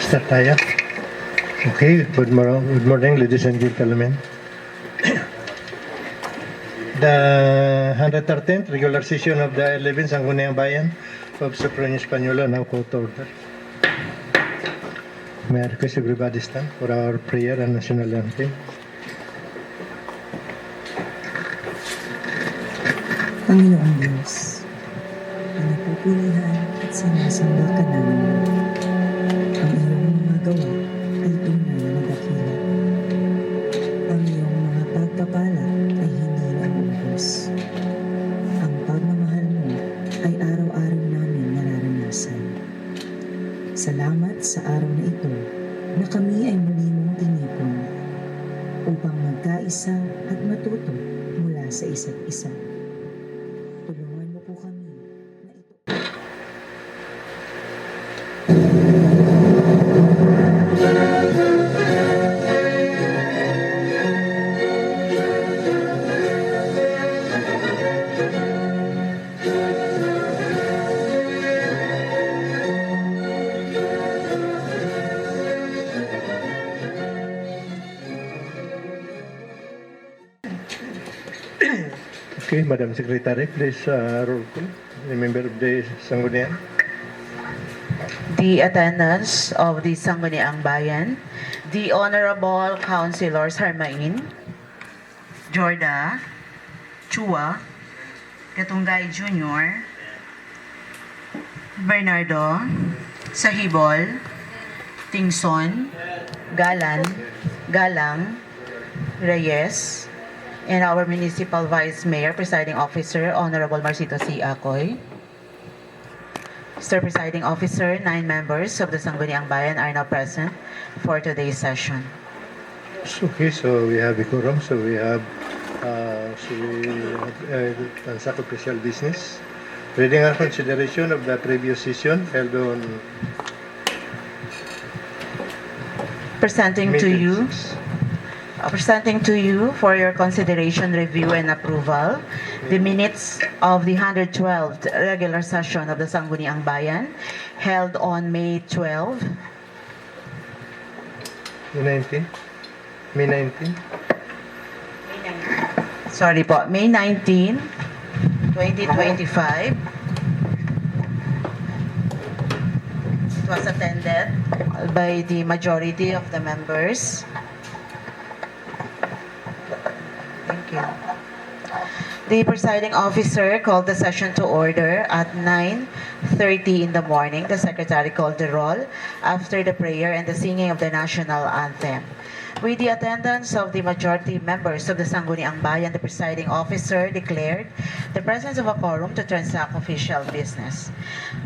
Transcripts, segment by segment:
Start tayo. Okay, good morning, ladies and gentlemen. The 113th regular session of the 11th Sangguniang Bayan of Supreme Española now called to order. May I request everybody stand for our prayer and national anthem. Panginoong Diyos, pinapupurihan at sinasamba ka namin. Ang iyong mga gawa ay tunay na dakila. Ang iyong mga pagpapala ay hindi nauubos. Ang pagmamahal mo ay araw-araw namin nararanasan. Salamat sa araw na ito na kami ay muli mong tinipon upang magkaisa at matuto mula sa isa't isa. Tulungan mo po kami na ito. Okay, Madam Secretary, please roll call. A member of the Sangguniang. The attendance of the Sangguniang Bayan, the Honorable Councilors Harmain, Jorda, Chua, Katungay Jr., Bernardo, Sahibol, Tingson, Galang, Reyes, and our Municipal Vice Mayor, Presiding Officer, Honorable Marcito C. Acoy. Mr. Presiding Officer, 9 members of the Sangguniang Bayan are now present for today's session. Okay, so we have a quorum, so we have transact official business. Reading and consideration of the previous session held on Presenting May to you 26. Presenting to you for your consideration, review, and approval the minutes of the 112th regular session of the Sangguniang Bayan held on May 12, May 19. May 19. May 19, 2025. It was attended by the majority of the members. Thank you. The presiding officer called the session to order at 9:30 in the morning. The secretary called the roll after the prayer and the singing of the national anthem. With the attendance of the majority members of the Sangguniang Bayan, the presiding officer declared the presence of a quorum to transact official business.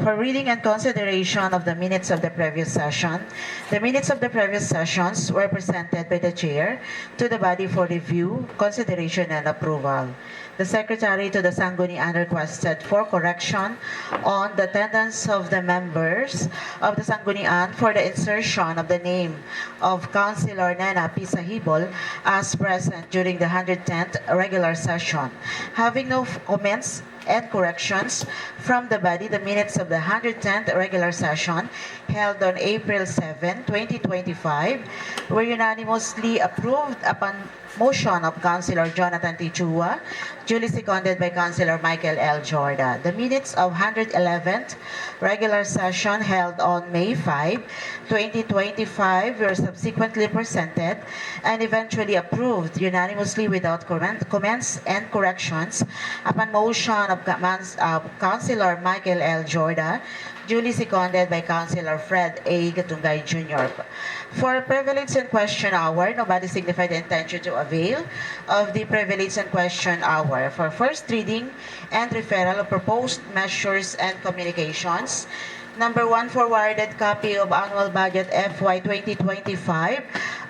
For reading and consideration of the minutes of the previous session, the minutes of the previous sessions were presented by the chair to the body for review, consideration, and approval. The secretary to the Sangguniang requested for correction on the attendance of the members of the Sangguniang for the insertion of the name of Councilor Nena P. Sahibol as present during the 110th regular session. Having no comments and corrections from the body, the minutes of the 110th regular session held on April 7, 2025 were unanimously approved upon motion of Councilor Jonathan T. Chua, duly seconded by Councilor Michael L. Jorda. The minutes of 111th regular session held on May 5, 2025 were subsequently presented and eventually approved unanimously without comments and corrections upon motion of Councilor Michael L. Jorda, duly seconded by Councilor Fred A. Katungay Jr. For privilege and question hour, nobody signified the intention to avail of the privilege and question hour. For first reading and referral of proposed measures and communications, number 1, forwarded copy of annual budget FY 2025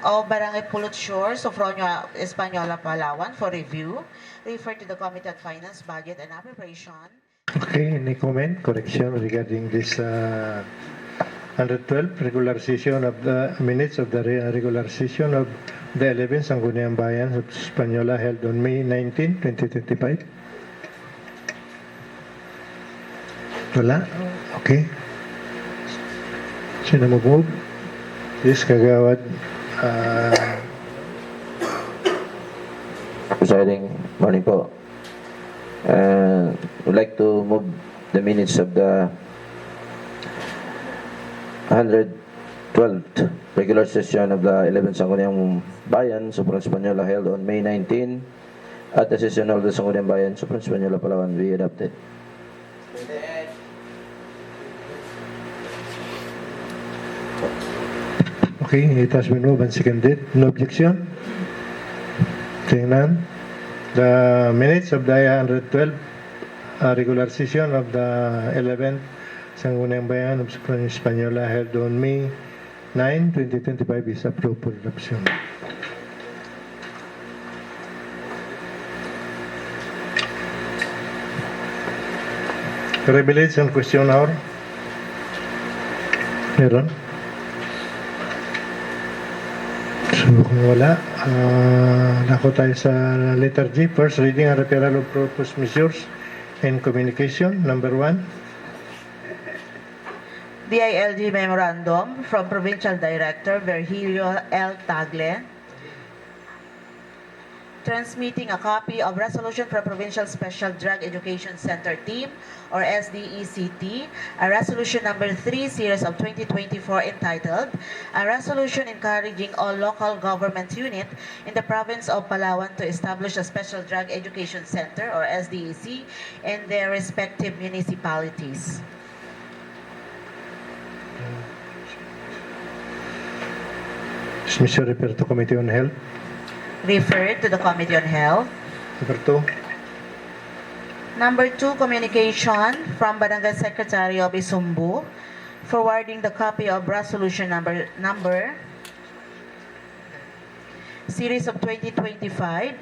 of Barangay Pulot Shore, Sofronio, Española, Palawan for review. Refer to the Committee on Finance, Budget, and Appropriation. Okay, any comment, correction regarding this 112 regular session of the minutes of the regular session of the 11th Sangguniang Bayan of Española held on May 19, 2025? Wala? Okay. Sino mag-move? Yes, Kagawad. Uh, Presiding, morning po. Would like to move the minutes of the 112th regular session of the 11th Sangguniang Bayan, Suprang Española, held on May 19 at the session of the Sangguniang Bayan, Suprang Española, Palawan, be adopted. Okay, it has been moved and seconded. No objection? Seeing none. The minutes of the 112 regular session of the 11th Sangguniang Bayan of Supreme Española held on May 9, 2025 is approved for adoption. Revelation question hour. Meron? So kung wala, dako tayo sa letter G. First, reading and referral of proposed measures and communication. Number 1. DILG Memorandum from Provincial Director Virgilio L. Tagle, transmitting a copy of Resolution from Provincial Special Drug Education Center Team or SDECT, a resolution number 3 series of 2024 entitled, a resolution encouraging all local government unit in the province of Palawan to establish a Special Drug Education Center or SDEC in their respective municipalities. Dismissal refer to Committee on Health. Referred to the Committee on Health. Number 2. Number 2, communication from Barangay Secretary of Isumbu, forwarding the copy of resolution number series of 2025,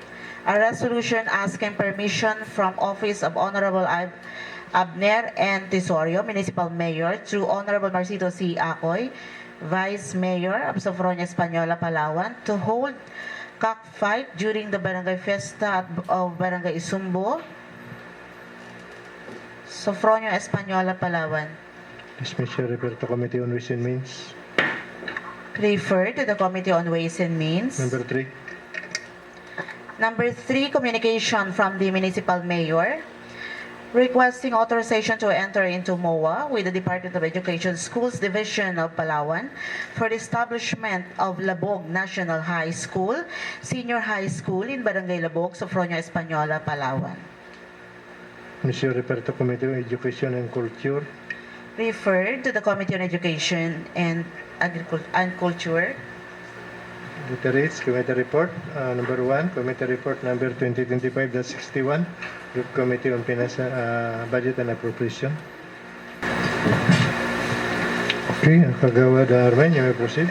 a resolution asking permission from Office of Honorable Abner N. Tesorio, Municipal Mayor, through Honorable Marcito C. Acoy, Vice Mayor of Sofronia Española, Palawan, to hold cockfight during the Barangay Fiesta of Barangay Isumbu, Sofronia Española, Palawan. Dismissal refer to Committee on Ways and Means. Refer to the Committee on Ways and Means. Number 3. Number 3, communication from the Municipal Mayor, requesting authorization to enter into MOA with the Department of Education Schools Division of Palawan for the establishment of Labog National High School, Senior High School in Barangay Labog, Sofronia Española, Palawan. Dismissal refer to Committee on Education and Culture. Referred to the Committee on Education and Culture. Literates, Committee Report. Number 1, Committee Report number 2025-61, Group Committee on Finance, Budget and Appropriation. Okay, Kagawad Arman, you may proceed.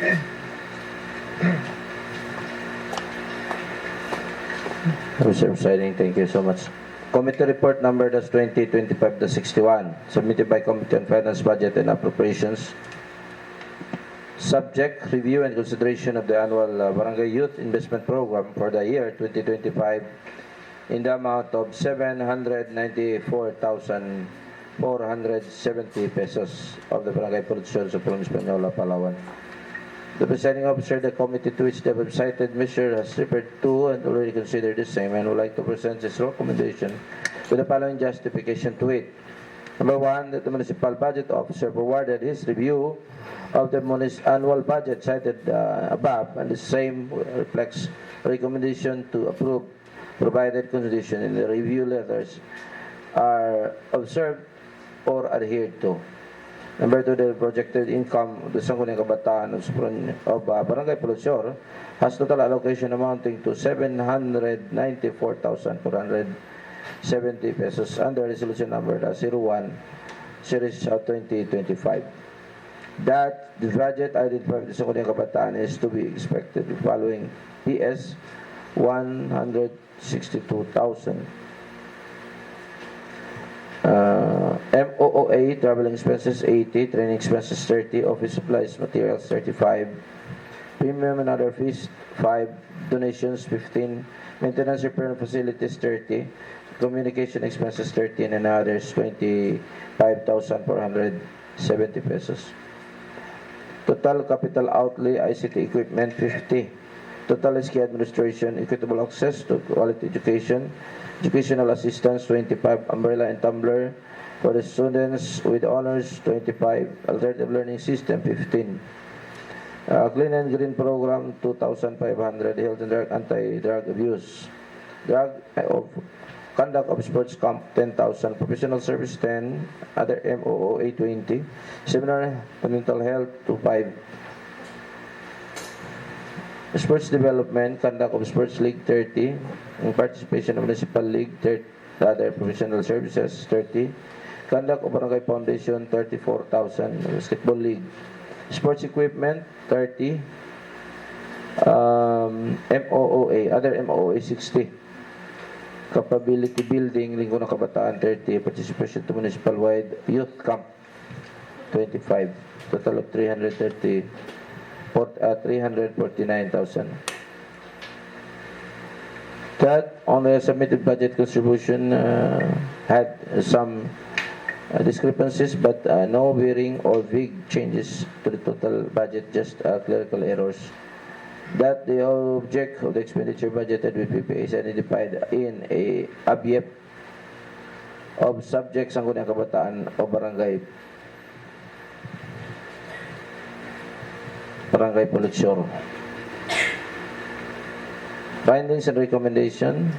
Mr. Presiding, thank you so much. Committee report number 2025-61, submitted by Committee on Finance, Budget and Appropriations. Subject, review and consideration of the annual Barangay Youth Investment Program for the year 2025 in the amount of 794,470 pesos of the Barangay Production sa Province Española, Palawan. The presiding officer of the committee to which the cited measure has referred to and already considered the same and would like to present his recommendation with the following justification to it. Number 1, that the municipal budget officer forwarded his review of the annual budget cited above, and the same reflects recommendation to approve, provided condition in the review letters are observed or adhered to. Number 2, the projected income of the Sangguniang Kabataan of Barangay Pulosyor has total allocation amounting to 794,470 pesos under resolution number 01 series of 2025. That the budget identified with the Sangguniang Kabataan is to be expected following PS 162,000. MOOA, traveling expenses 80, training expenses 30, office supplies, materials 35, premium and other fees 5, donations 15, maintenance repair and facilities 30, communication expenses 13, and others 25,470 pesos. Total capital outlay ICT equipment 50. Total SK administration equitable access to quality education, educational assistance 25, umbrella and tumbler for the students with honors 25, alternative learning system 15. Clean and Green Program 2,500, health and drug, anti-drug abuse. Drug of conduct of sports camp 10,000, professional service 10, other MOOA 20, seminar on mental health 25. Sports development, conduct of sports league 30, and participation of municipal league 30, other professional services 30, conduct of barangay foundation 34,000, basketball league. Sports equipment 30, MOOA, other MOOA 60. Capability building, Linggo ng Kabataan 30, participation to municipal wide youth camp 25, total of 349,000. That on the submitted budget contribution had some discrepancies, but no varying or big changes to the total budget, just clerical errors. That the object of the expenditure budgeted with PPA is identified in a ABIEP of subjects ang Sangguniang Kabataan o Barangay Pulutsyor. Findings and recommendation.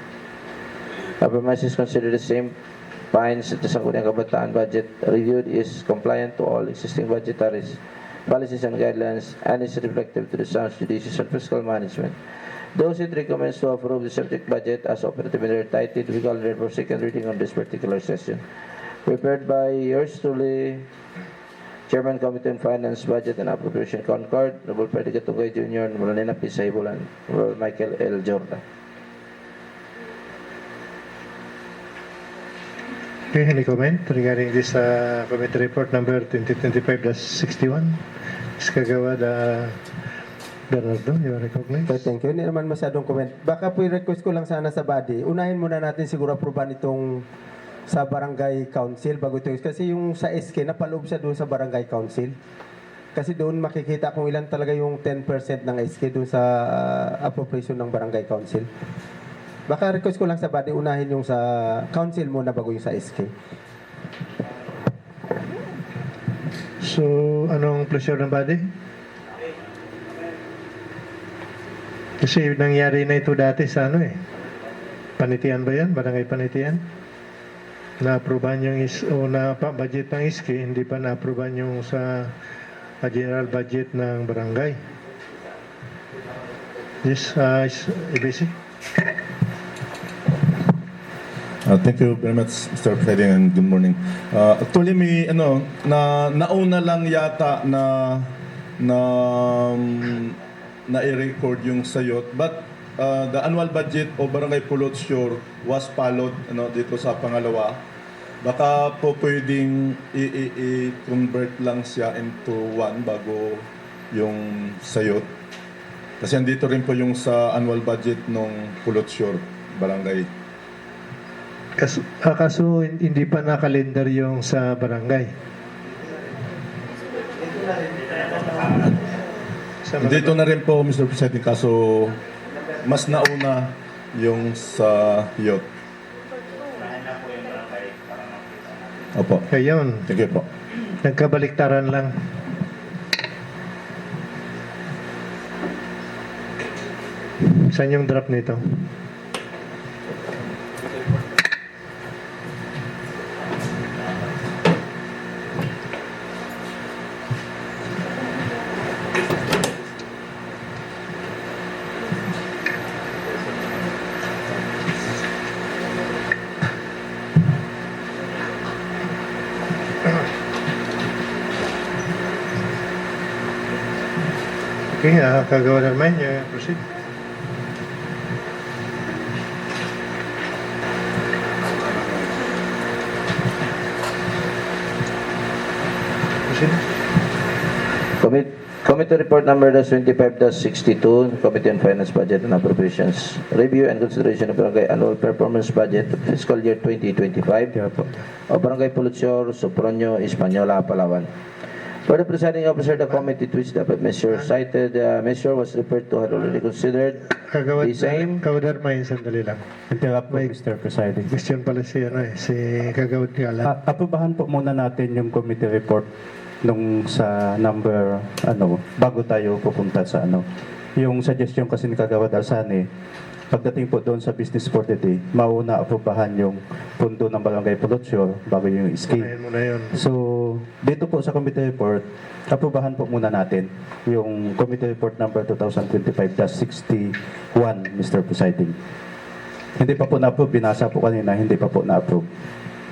Compromises consider the same. Finds that the Sangguniang Kabataan budget reviewed is compliant to all existing budgetaries, policies and guidelines, and is reflective to the sound judicious and fiscal management. Those it recommends to approve the subject budget as operative and titled to be called for second reading on this particular session. Prepared by yours truly, Chairman Committee on Finance, Budget and Appropriation Concord, Noble Freddy Gatungay Jr., Malanina Pisay Bulan, Noble Michael L. Jordan. Okay, any comment regarding this committee report number 2025-61? Ms. Kagawad Bernardo, you are recognized. Okay, thank you. Hindi naman masyadong comment. Baka po i-request ko lang sana sa body. Unahin muna natin siguro aproban itong sa barangay council bago ito. Kasi yung sa SK, napaloob siya doon sa barangay council. Kasi doon makikita kung ilan talaga yung 10% ng SK doon sa appropriation ng barangay council. Baka request ko lang sa body, unahin yung sa council muna bago yung sa SK. So, anong pleasure ng body? Kasi nangyari na ito dati sa ano panitian ba yan? Barangay panitian? Na-aproban yung budget ng ISKI, hindi pa na-aproban yung sa general budget ng barangay. Yes, ABC? Thank you very much, Mr. President, and good morning. Actually, may nauna lang yata na i-record yung sayot, but the annual budget of Barangay Pulutsyor was followed dito sa pangalawa. Baka po pwedeng i-convert lang siya into one bago yung sayot. Kasi andito rin po yung sa annual budget ng Pulutsyor Barangay. Kaso hindi pa na-calendar yung sa barangay. Dito na rin po, Mr. President, kaso mas nauna yung sa yacht. Opo. Ayun, Thank you po. nagkabaliktaran lang. Saan yung draft nito? Okay, Kagawa naman, proceed. Proceed. Committee report number 25-62, Committee on Finance, Budget and Appropriations. Review and consideration of Barangay Annual Performance Budget Fiscal Year 2025 of Barangay Pulutsyor, Sopronio, Hispaniola, Palawan. For the presiding officer, the committee to which the measure cited, measure was referred to had already considered Kagawad, the same. Kagawad Armain, sandali lang. Interrupt po, May- Mr. Presiding. Question pala si, si Kagawad Galan. Aprobahan po muna natin yung committee report nung sa number, bago tayo pupunta sa Yung suggestion kasi ni Kagawad Alsane, pagdating po doon sa business for the day, mauna aprobahan yung pundo ng Barangay Pulotio bago yung scheme. Unahin mo na yun. So, dito po sa committee report, aprobahan po muna natin yung committee report number 2025-61, Mr. Presiding. Hindi pa po na-approve, binasa po kanina, hindi pa po na-approve.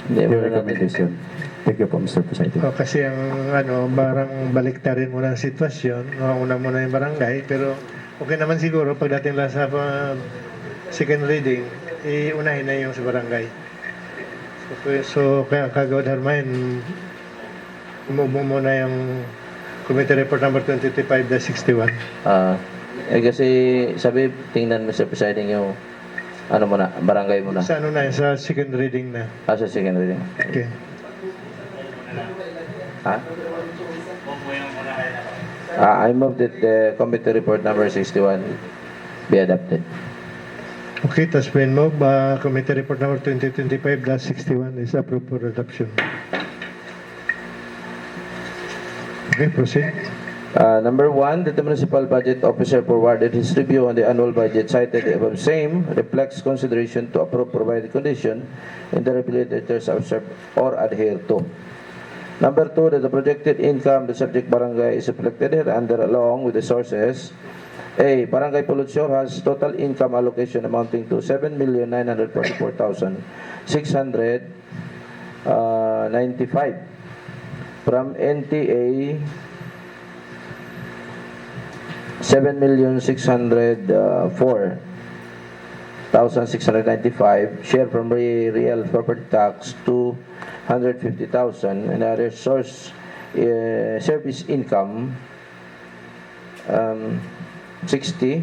Hindi, Your muna natin. recommendation. Thank you po, Mr. Presiding. O, kasi ang barang baliktarin mo ng sitwasyon, una mo na yung barangay, pero okay naman siguro pagdating lang sa second reading, unahin na yung sa barangay. So kaya Kagawad Harmain, move mo muna yung committee report number 2025-61. Kasi sabi, tingnan Mr. Presiding yung muna, barangay muna. Sa na, sa second reading na. Sa second reading. Okay. I move that the committee report number 61 be adopted. Okay, tas been moved, committee report number 2025-61 is approved for adoption. Okay, proceed. Number 1, that the municipal budget officer forwarded his review on the annual budget cited above same reflects consideration to approve provided condition in the regulated terms observed or adhere to. Number 2, that the projected income the subject barangay is reflected here under along with the sources. A. Barangay Pulutio has total income allocation amounting to 7,944,695 from NTA 7,604,695 share from real property tax to 150,000 and other source service income 60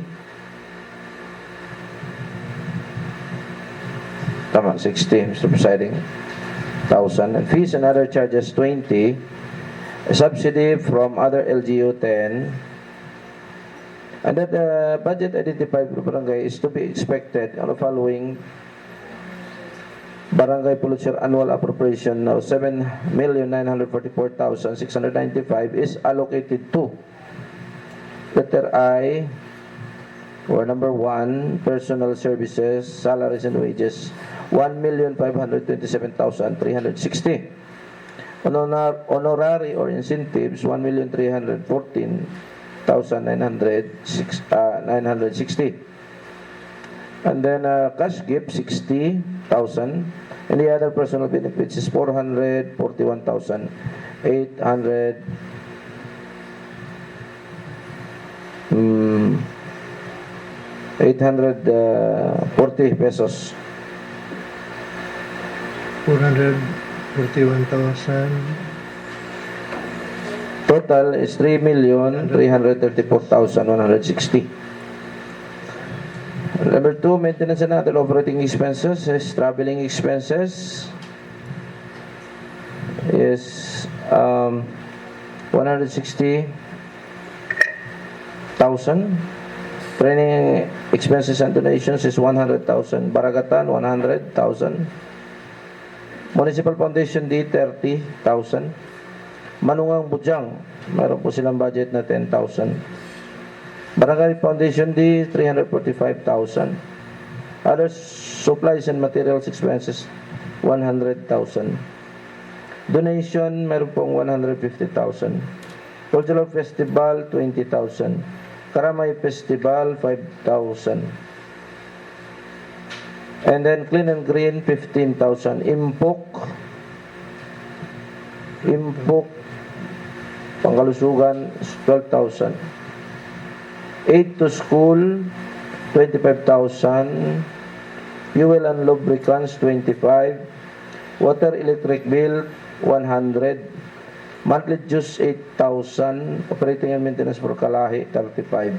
tama 60 Mr. Presiding 1,000 and fees and other charges 20 a subsidy from other LGU 10 and that the budget identified for barangay is to be expected on the following Barangay Pulutio annual appropriation of 7,944,695 is allocated to letter I, or number 1, personal services, salaries and wages, 1,527,360. Honorary or incentives, 1,314,960. And then cash gift, 60,000. And the other personal benefits is 441,800. 840 pesos. 441,000. Total is 3,334,160. Number 2, maintenance and other operating expenses is traveling expenses is 160,000. Training expenses and donations is 100,000. Baragatan, 100,000. Municipal Foundation D, 30,000. Manungang Bujang, mayroon po silang budget na 10,000. Barangay Foundation D, 345,000. Other supplies and materials expenses, 100,000. Donation, mayroon pong 150,000. Cultural Festival, 20,000. Karamay Festival, 5,000. And then Clean and Green, 15,000. Impok, Pangkalusugan, 12,000. Aid to School, 25,000. Fuel and Lubricants, 25. Water Electric Bill, 100. Monthly dues, 8,000. Operating and maintenance for Kalahi, 35.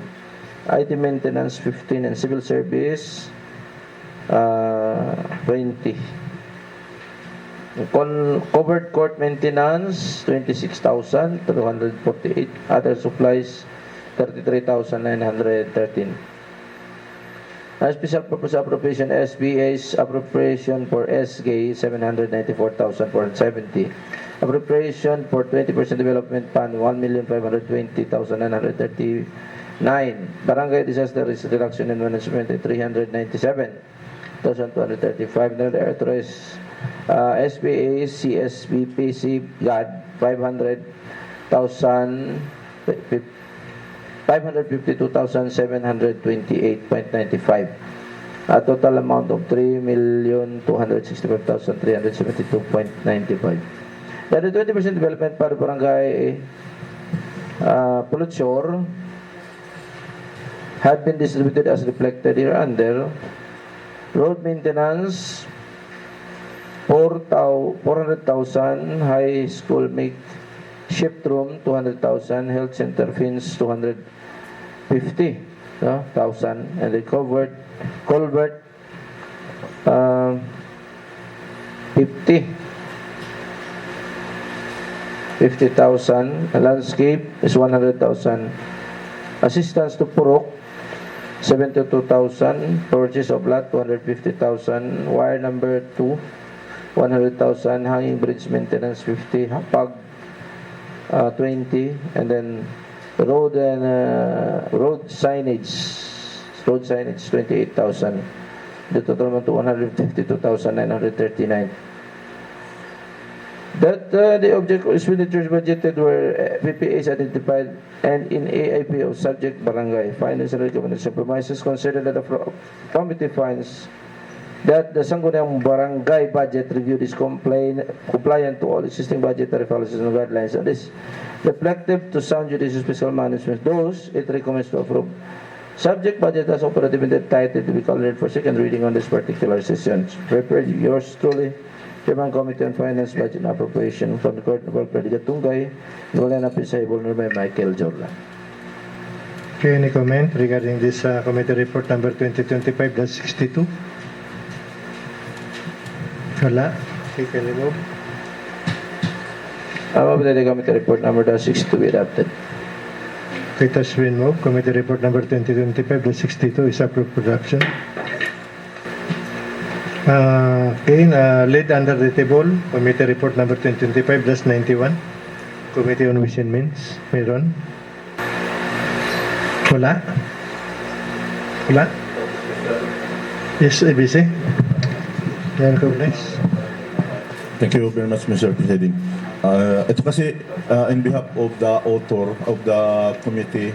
IT maintenance, 15. And civil service, 20. Covered court maintenance, 26,248. Other supplies, 33,913. Special purpose appropriation, SBA's appropriation for SGA, 794,470. Appropriation for 20% development fund, 1,520,939. Barangay disaster risk reduction and management, 397,235. Authorized SBA, CSBPC, GAD, 552,728.95. A total amount of 3,265,372.95. The 20% development para barangay Pulutshore had been distributed as reflected here under road maintenance, 400,000, high school makeshift room, 200,000, health center fees, 250,000, and the culvert, 50,000, landscape is 100,000, assistance to Purok, 72,000, purchase of lot, 250,000, wire number 2, 100,000, hanging bridge maintenance, 50, Hapag, 20, and then road and road signage, 28,000. The total amount to 152,939. That the object of expenditures budgeted were PPAs identified and in AIP of subject barangay. Finance and recommendation promises considered that the committee finds that the Sangguniang Barangay budget reviewed is compliant to all existing budgetary policies and guidelines and is reflective to sound judicious fiscal management. Those it recommends to approve. Subject budget as operative and titled to be called for second reading on this particular session. Prepared yours truly, Chairman Committee on Finance, Budget and Appropriation from the Court of Alfred Tungay, wala na pisable na by Michael Jordan. Okay, any comment regarding this committee report number 2025-62? Wala. Okay, can you move? I move that the committee report number 6 to be adopted. Okay, it has been moved. Committee report number 2025-62 is approved for adoption. Okay, laid under the table, committee report number 2025-91. Committee on Ways and Means. Meron? Wala? Wala? Yes, ABC? Yan, Committee. Thank you very much, Mr. Presiding. Ito kasi in behalf of the author of the committee,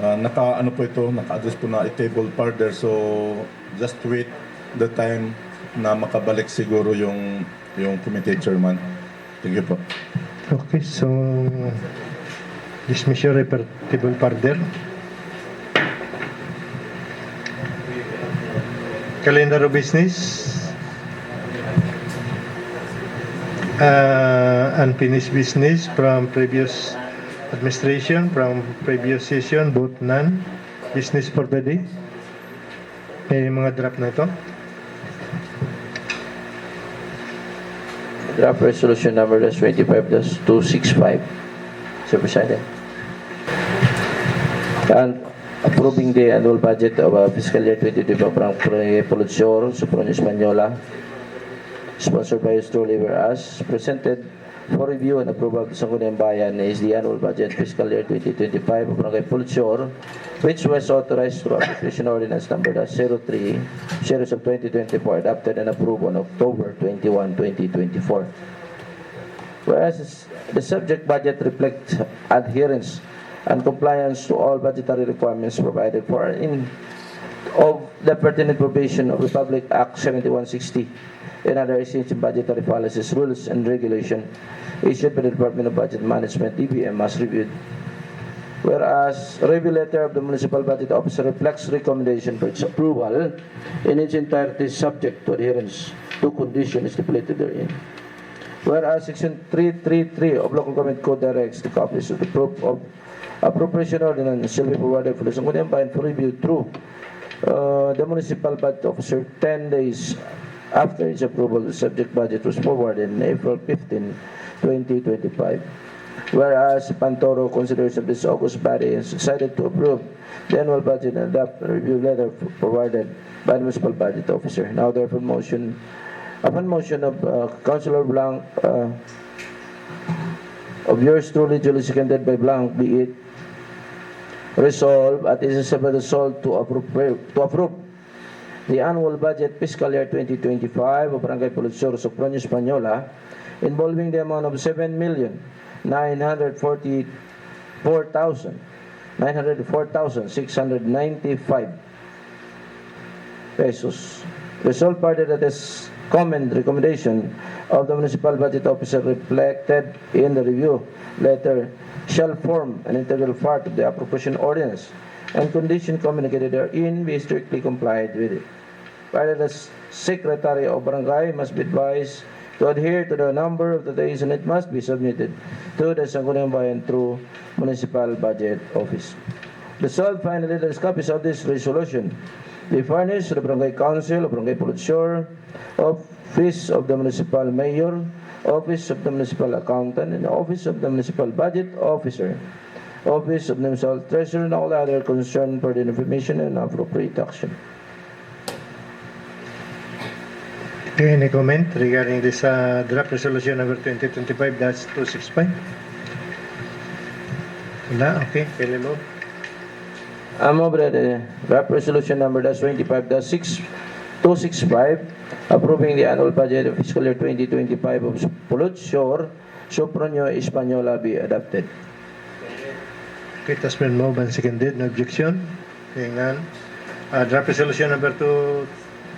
naka-address po na i-table further, so just wait the time na makabalik siguro yung committee chairman. Thank you po. Okay, so dismiss your reportable further. Calendar of business. Unfinished business from previous administration, from previous session, both none. Business for the day. May mga draft na ito. Draft resolution number 25-265. Mr. President. And approving the annual budget of fiscal year 2025 from Pulutshore, Supron Española, sponsored by Truly, whereas presented for review and approval to Sangguniang Bayan is the annual budget fiscal year 2025 of Barangay Pulutshore, which was authorized through application ordinance number 03, series of 2024, adopted and approved on October 21, 2024. Whereas the subject budget reflects adherence and compliance to all budgetary requirements provided for in of the pertinent provision of Republic Act 7160 and other essential budgetary policies, rules, and regulation issued by the Department of Budget Management, DBM, as reviewed. Whereas, review letter of the Municipal Budget Officer reflects recommendation for its approval in its entirety subject to adherence to conditions stipulated therein. Whereas, Section 333 of Local Government Code directs the copies of the proof of appropriation ordinance shall be provided for the Sangguniang Bayan for review through the Municipal Budget Officer 10 days after its approval, the subject budget was forwarded on April 15, 2025. Whereas Pantoro considers that this August body is decided to approve the annual budget and adopt a review letter provided by the municipal budget officer. Now therefore upon motion of Councilor Blanc, of yours truly, duly seconded by Blanc, be it resolved at is resolved to approve the annual budget fiscal year 2025 of Barangay Pulutsur, Sopronio, Española, involving the amount of 7,904,695 pesos. Resolved further that this recommendation of the municipal budget officer reflected in the review letter shall form an integral part of the appropriation ordinance and condition communicated therein be strictly complied with it. Further, the Secretary of Barangay must be advised to adhere to the number of the days and it must be submitted to the Sangguniang Bayan through Municipal Budget Office. Resolved finally that copies of this resolution be furnished to the Barangay Council of Barangay Pulutsur, Office of the Municipal Mayor, Office of the Municipal Accountant, and Office of the Municipal Budget Officer, Office of the Municipal Treasurer, and all other concerned for the information and appropriate action. Okay, any comment regarding this draft resolution number 2025-265? Wala, okay, can you move? I move that the draft resolution number 25-265 approving the annual budget of fiscal year 2025 of Pulutsur, Sopronio, Española be adopted. Okay, it has been moved and seconded. No objection. Seeing none. Draft resolution number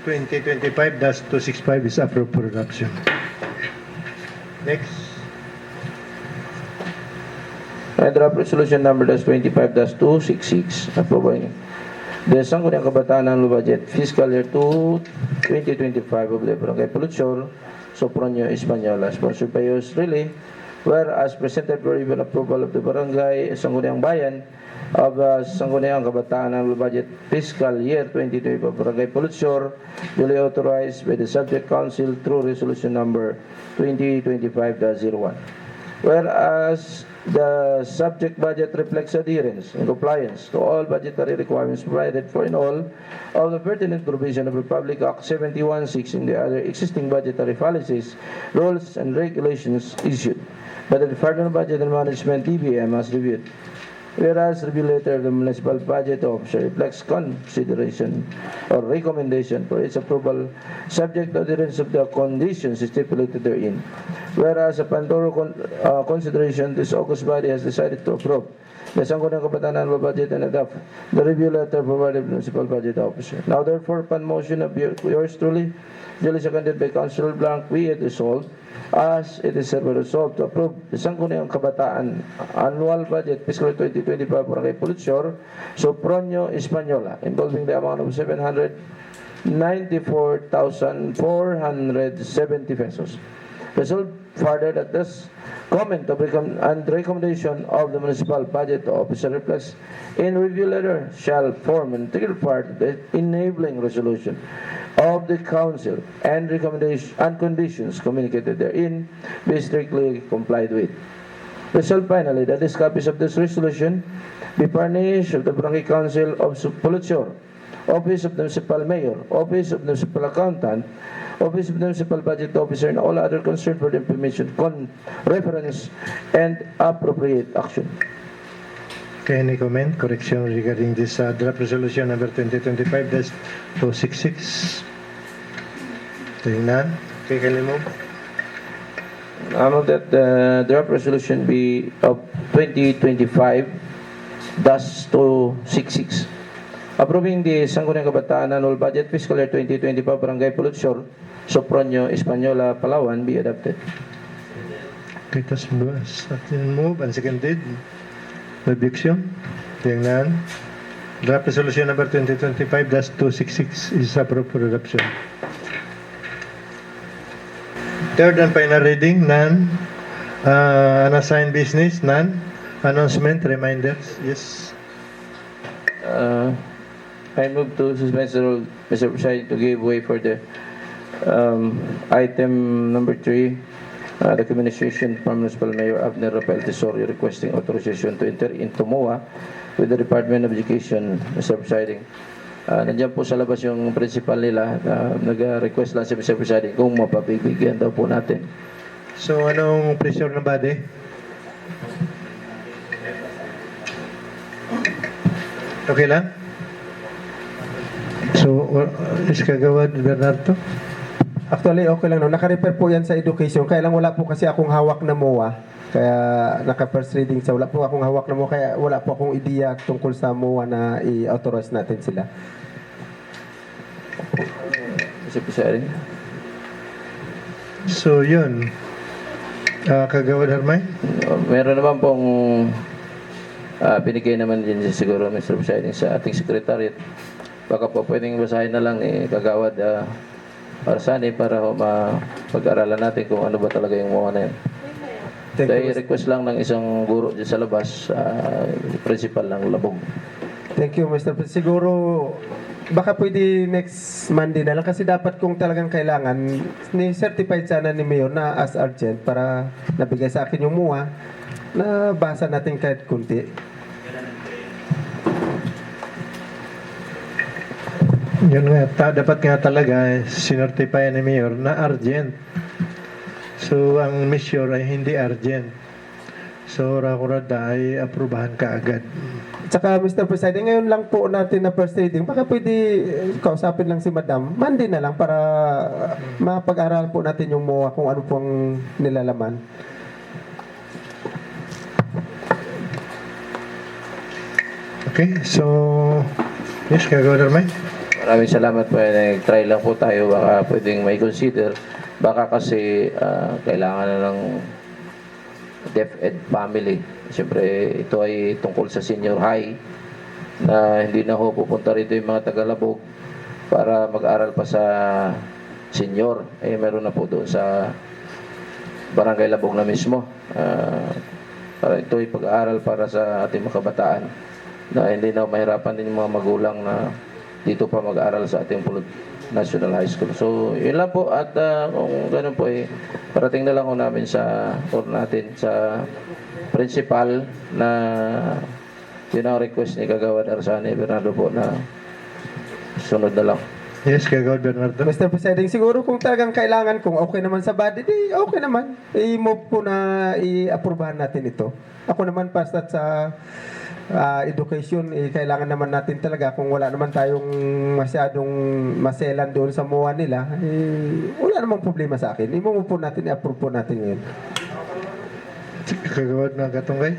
2025-265 is approved for adoption. Next. Draft resolution number 25-266 approving the Sangguniang Kabataan annual budget fiscal year 2025 of the Barangay Pulutsur, Sopronio, Española, sponsored by yours really, whereas presented for even approval of the Barangay Sangguniang Bayan of Sangguniang Kabataan annual budget fiscal year 2025 of Barangay Pulutsur, duly authorized by the subject council through resolution number 2025-01. Whereas the subject budget reflects adherence and compliance to all budgetary requirements provided for in all of the pertinent provision of Republic Act 71-6 and the other existing budgetary policies, rules, and regulations issued by the Department of Budget and Management, DBM, as reviewed. Whereas review letter of the municipal budget officer reflects consideration or recommendation for its approval subject to adherence of the conditions stipulated therein. Whereas upon thorough consideration, this August body has decided to approve the Sangguniang Kabataan annual budget and adopt the review letter provided by the municipal budget officer. Now therefore, upon motion of yours truly, duly seconded by Councilor Blanc, we it resolved as it is hereby resolved to approve the Sangguniang Kabataan annual budget fiscal 2025 Barangay Pulutsur, Sopronio, Española, involving the amount of 794,470 pesos. Resolved further that this comment of and recommendation of the municipal budget officer reflects in review letter shall form an integral part of the enabling resolution of the council and recommendation and conditions communicated therein be strictly complied with. Resolved finally that these copies of this resolution be furnished of the Barangay Council of Pulutsur, Office of the Municipal Mayor, Office of the Municipal Accountant, Office of the Municipal Budget Officer, and all other concerned for the information, reference, and appropriate action. Okay, any comment, correction regarding this draft resolution number 2025-266? Seeing none. Okay, can you move? I move that the draft resolution be of 2025-266 approving the Sangguniang Kabataan annual budget fiscal year 2025 Barangay Pulutsur, Sopronio, Española, Palawan be adopted. Okay, it has been moved and seconded. No objection. Seeing none. Draft resolution number 2025-266 is approved for adoption. Third and final reading, none. Unassigned business, none. Announcement, reminders, yes. I move to suspend the rule, Mr. President, to give way for the Item number 3, the communication from Municipal Mayor Abner Rafael Tesorio requesting authorization to enter into MOA with the Department of Education, Mr. Presiding. Nandiyan po sa labas yung principal nila. Nag-request lang si Mr. Presiding kung mapagbibigyan daw po natin. So, anong pressure ng body? Okay lang? So, Kagawad Bernardo? Actually, okay lang. No? Naka-refer po yan sa education. Kaya lang wala po kasi akong hawak na MOA. Kaya naka-first reading sa wala po akong hawak na MOA. Kaya wala po akong ideya tungkol sa MOA na i-authorize natin sila. Mr. Presiding. So, yun. Kagawad Hermay? Meron naman pong binigay naman din siguro, Mr. Presiding, sa ating secretariat. Baka po pwedeng basahin na lang ni Kagawad Arsani para mapag-aralan natin kung ano ba talaga yung MOA na yun. Dahil request lang ng isang guro dyan sa labas, principal ng Labog. Thank you, Mr. President. Siguro, baka pwede next Monday na lang kasi dapat kung talagang kailangan, ni-certified sana ni Mayor na as urgent para nabigay sa akin yung MOA na basa natin kahit kunti. Yun nga, dapat nga talaga sinertify ni Mayor na urgent. So, ang measure ay hindi urgent. So, rakurada ay aprubahan ka agad. Tsaka, Mr. President, ngayon lang po natin na first reading. Baka pwede kausapin lang si Madam. Monday na lang para mapag-aralan po natin yung MOA kung ano pong nilalaman. Okay, so, yes, Kagawad Hermay? Maraming salamat po. Nag-try lang po tayo. Baka pwedeng may consider. Baka kasi kailangan na ng DepEd family. Siyempre, ito ay tungkol sa senior high na hindi na ho pupunta rito yung mga taga-Labog para mag-aral pa sa senior. Meron na po doon sa Barangay Labog na mismo. Para ito ay pag-aaral para sa ating mga kabataan na hindi na mahirapan din yung mga magulang na dito pa mag-aral sa ating National High School. So, yun lang po. At kung ganun po, parating na lang ko namin natin sa principal na yun ang request ni Kagawad Arsani Bernardo po na sunod na lang. Yes, Kagawad Bernardo. Mr. President, siguro kung talagang kailangan, kung okay naman sa body, di okay naman. I-move po na i-aprobahan natin ito. Ako naman, basta sa education, kailangan naman natin talaga kung wala naman tayong masyadong maselan doon sa MOA nila, wala namang problema sa akin. I-move po natin, i-approve po natin ngayon. Kagawad na Gatungay?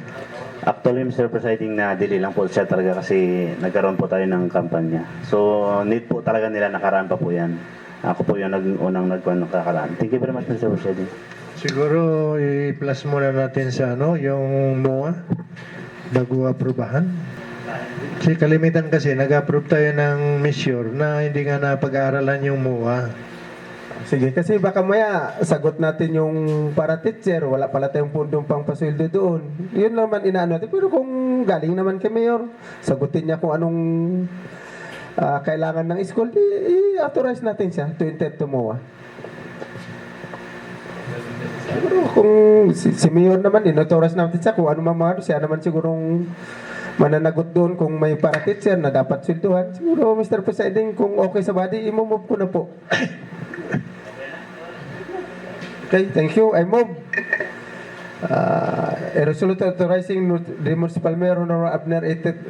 Actually, Mr. Presiding, na dili lang po siya talaga kasi nagkaroon po tayo ng kampanya. So, need po talaga nila nakaraan pa po yan. Ako po yung unang nagkakaraan. Thank you very much, Mr. Presiding. Siguro, i-plus muna natin sa yung MOA bago aprubahan. Kasi kalimitan kasi, nag-approve tayo ng measure na hindi nga napag-aaralan yung MOA. Sige, kasi baka maya sagot natin yung para teacher, wala pala tayong pundong pang pasweldo doon. Yun naman inaano natin. Pero kung galing naman kay Mayor, sagutin niya kung anong kailangan ng school, i-authorize natin siya to enter to MOA. Siguro kung si Mayor naman, in-authorize natin siya kung ano mamahalo, siya naman sigurong mananagot doon kung may para teacher na dapat swelduhan. Siguro, Mr. Presiding, kung okay sa body, i-move ko na po. Okay, thank you. I move a resolution authorizing the Municipal Mayor Honorable Abner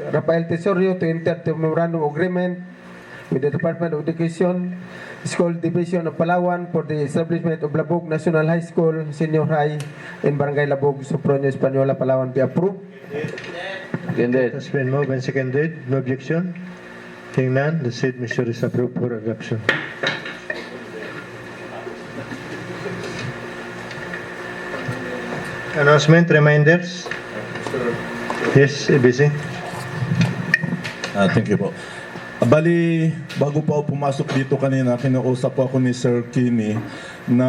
Rafael Tesorio to enter the memorandum of agreement with the Department of Education, School Division of Palawan for the establishment of Labog National High School, Senior High in Barangay Labog, Sopronio, Española, Palawan be approved. Seconded. Has been moved and seconded. No objection? Hearing none, the said measure is approved for adoption. Announcement, reminders? Yes, ABC. Thank you po. Bali, bago po ako pumasok dito kanina, kinausap po ako ni Sir Kini na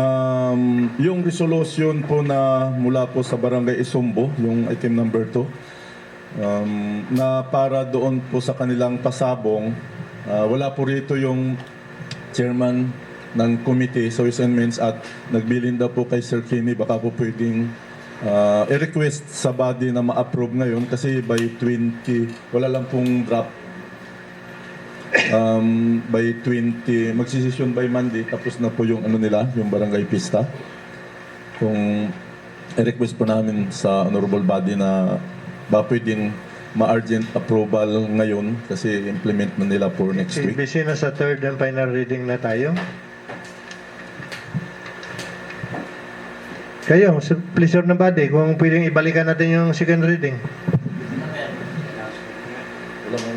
yung resolution po na mula po sa Barangay Isumbo, yung item number 2, na para doon po sa kanilang pasabong, wala po rito yung chairman ng committee sa Ways and Means at nagbilin daw po kay Sir Kenny, baka po pwedeng i-request sa body na ma-approve ngayon kasi by 20, wala lang pong draft. By 20, magsisession by Monday, tapos na po yung ano nila, yung barangay pista. Kung i-request po namin sa honorable body na ba pwedeng ma-urgent approval ngayon kasi implement na nila for next week. Busy na sa third and final reading na tayo. Kayo, sa pleasure ng body, kung pwedeng ibalikan natin yung second reading.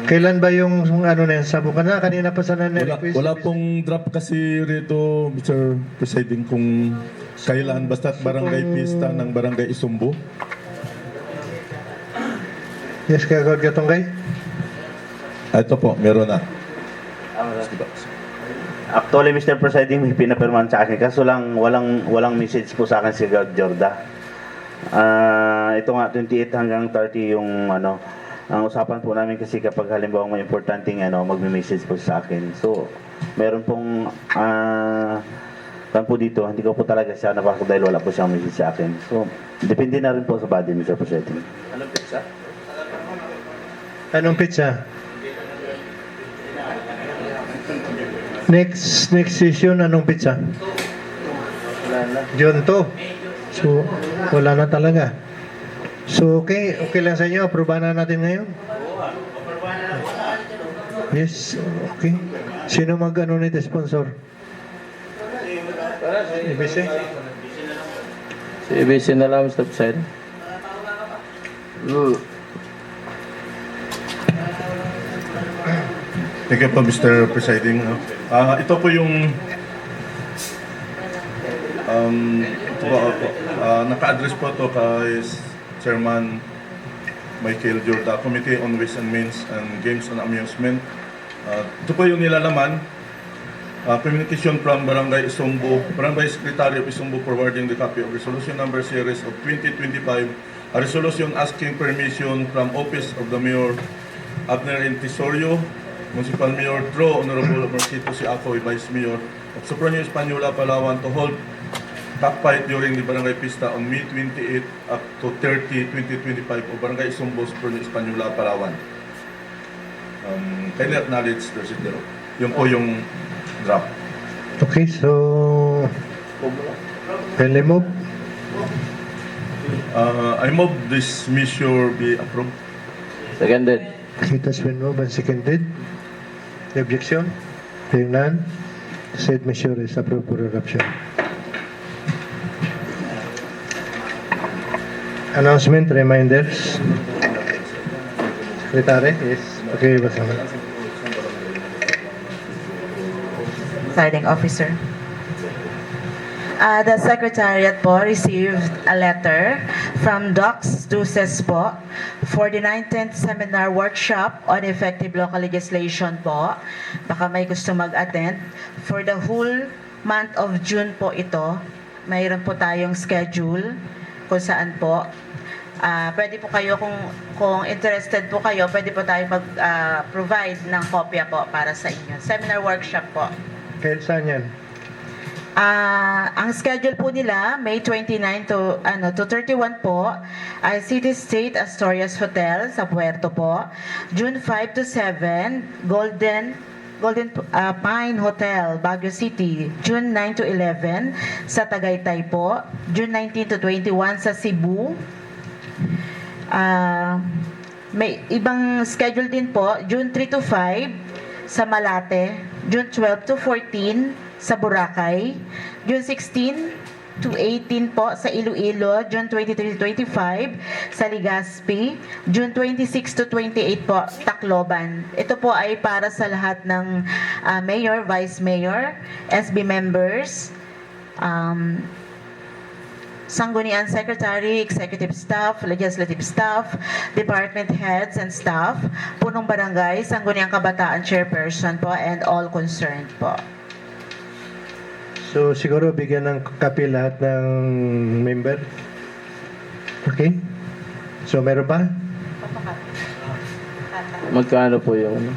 Kailan ba yung ano na yan? Sabo ka na? Kanina pa sana na-request. Wala pong draft kasi rito, Mr. Presiding, kung kailan, basta't barangay pista ng barangay Isumbo. Yes, kagawad ka tunggay? Ito po, meron na. Actually, Mr. Presiding, may pinapirman sa akin. Kaso lang, walang message po sa akin si God Jorda. Ito nga, 28 hanggang 30 yung ano, ang usapan po namin kasi kapag halimbawa may importanteng ano, magme-message po sa akin. So, meron pong po dito, hindi ko po talaga siya napasok dahil wala po siyang message sa akin. So, depende na rin po sa body, Mr. Presiding. Anong pizza? Next session, anong pizza? June 2. So, wala na talaga. So, okay lang sa inyo. Aprobahan na natin ngayon? Yes, okay. Sino mag-ano nito, sponsor? ABC? Si ABC na lang, Mr. President. Thank you po, Mr. Presiding. Ito po yung naka-address po ito kay Chairman Michael Jorda, Committee on Ways and Means and Games and Amusement. Ito po yung nilalaman. Communication from Barangay Isumbo, Barangay Secretary of Isumbo forwarding the copy of Resolution Number Series of 2025, a resolution asking permission from Office of the Mayor Abner N. Tesorio, Municipal Mayor Tro, Honorable Marcito Siaco, Vice Mayor of Sopronio Española, Palawan to hold cockfight during the Barangay Pista on May 28 up to 30, 2025 of Barangay Isumbo, Sopronio Española, Palawan. Kindly acknowledge, there's it there. Yun po yung draft. Okay, so... Can I move? I move this measure be approved. Seconded. It has been moved and seconded. The objection? Hearing none. Said measure is approved for adoption. Announcement, reminders. Secretary, yes. Okay, basta na. Presiding officer. The Secretariat po received a letter from Docs Duces po for the 19th Seminar Workshop on Effective Local Legislation po. Baka may gusto mag-attend. For the whole month of June po ito, mayroon po tayong schedule kung saan po. Pwede po kayo, kung interested po kayo, pwede po tayo mag-provide ng kopya po para sa inyo. Seminar workshop po. Kaya saan yan? Ang schedule po nila, May 29 to 31 po, ay City State Asturias Hotel sa Puerto po. June 5 to 7, Golden Pine Hotel, Baguio City. June 9 to 11 sa Tagaytay po. June 19 to 21 sa Cebu. May ibang schedule din po, June 3 to 5 sa Malate. June 12 to 14 sa Boracay, June 16 to 18 po sa Iloilo, June 23 to 25 sa Legazpi, June 26 to 28 po Tacloban. Ito po ay para sa lahat ng mayor, vice mayor, SB members, Sangguniang Secretary, Executive Staff, Legislative Staff, Department Heads and Staff, Punong Barangay, Sangguniang Kabataan Chairperson po, and all concerned po. So, siguro bigyan ng copy lahat ng member. Okay? So, meron ba? Magkano po yung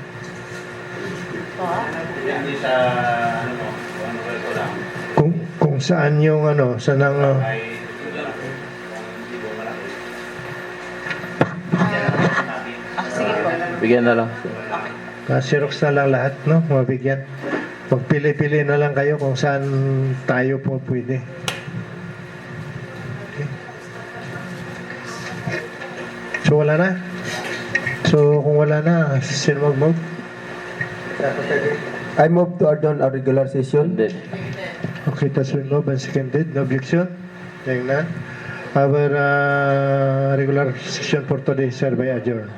Hindi sa ano po, saan yung ano, saan ang... Sige po. Bigyan na lang. Xerox na lang lahat, no? Mabigyan. Magpili-pili na lang kayo kung saan tayo po pwede. Okay. So, wala na? So, kung wala na, sino mag-move? I move to adjourn our regular session. Hindi. Okay, that's been moved and seconded. No objection? Hearing none. Our regular session for today is hereby adjourned.